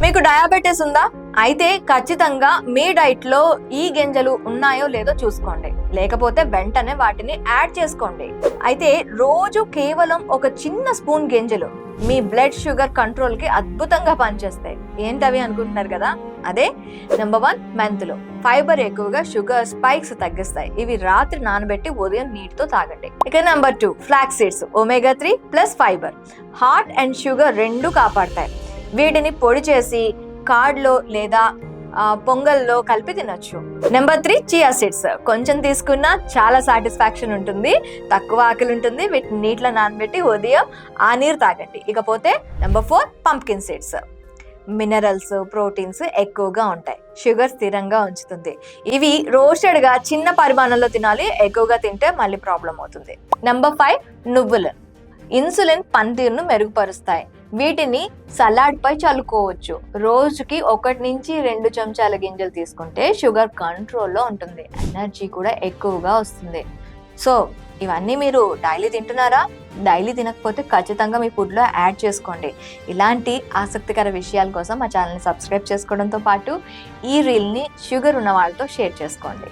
మీకు డయాబెటీస్ ఉందా? అయితే ఖచ్చితంగా మీ డైట్ లో ఈ గింజలు ఉన్నాయో లేదో చూసుకోండి, లేకపోతే వెంటనే వాటిని యాడ్ చేసుకోండి. అయితే రోజు కేవలం ఒక చిన్న స్పూన్ గింజలు మీ బ్లడ్ షుగర్ కంట్రోల్ కి అద్భుతంగా పనిచేస్తాయి. ఏంటవి అనుకుంటున్నారు కదా? అదే నెంబర్ 1 మెంతులు. ఫైబర్ ఎక్కువగా షుగర్ స్పైక్స్ తగ్గిస్తాయి. ఇవి రాత్రి నానబెట్టి ఉదయం నీటితో తాగండి. ఇక number 2 flax seeds. Omega 3 plus fibre heart and sugar రెండు కాపాడతాయి. వీటిని పొడి చేసి కార్డ్లో లేదా పొంగల్లో కలిపి తినొచ్చు. Number 3 chia seeds. కొంచెం తీసుకున్నా చాలా సాటిస్ఫాక్షన్ ఉంటుంది, తక్కువ ఆకలి ఉంటుంది. వీటిని నీటిలో నానబెట్టి ఉదయం ఆ నీరు తాగండి. ఇకపోతే number 4 pumpkin seeds. Minerals proteins ఎక్కువగా ఉంటాయి, షుగర్ స్థిరంగా ఉంచుతుంది. ఇవి రోస్టెడ్ గా చిన్న పరిమాణంలో తినాలి, ఎక్కువగా తింటే మళ్ళీ ప్రాబ్లం అవుతుంది. నెంబర్ 5 నువ్వులు. ఇన్సులిన్ పనితీరును మెరుగుపరుస్తాయి. వీటిని సలాడ్ పై చల్లుకోవచ్చు. రోజుకి 1 నుంచి 2 చెంచాల గింజలు తీసుకుంటే షుగర్ కంట్రోల్లో ఉంటుంది, ఎనర్జీ కూడా ఎక్కువగా వస్తుంది. సో ఇవన్నీ మీరు డైలీ తింటున్నారా? డైలీ తినకపోతే ఖచ్చితంగా మీ ఫుడ్లో యాడ్ చేసుకోండి. ఇలాంటి ఆసక్తికర విషయాల కోసం మా ఛానల్ని సబ్స్క్రైబ్ చేసుకోవడంతో పాటు ఈ రీల్ని షుగర్ ఉన్న వాళ్ళతో షేర్ చేసుకోండి.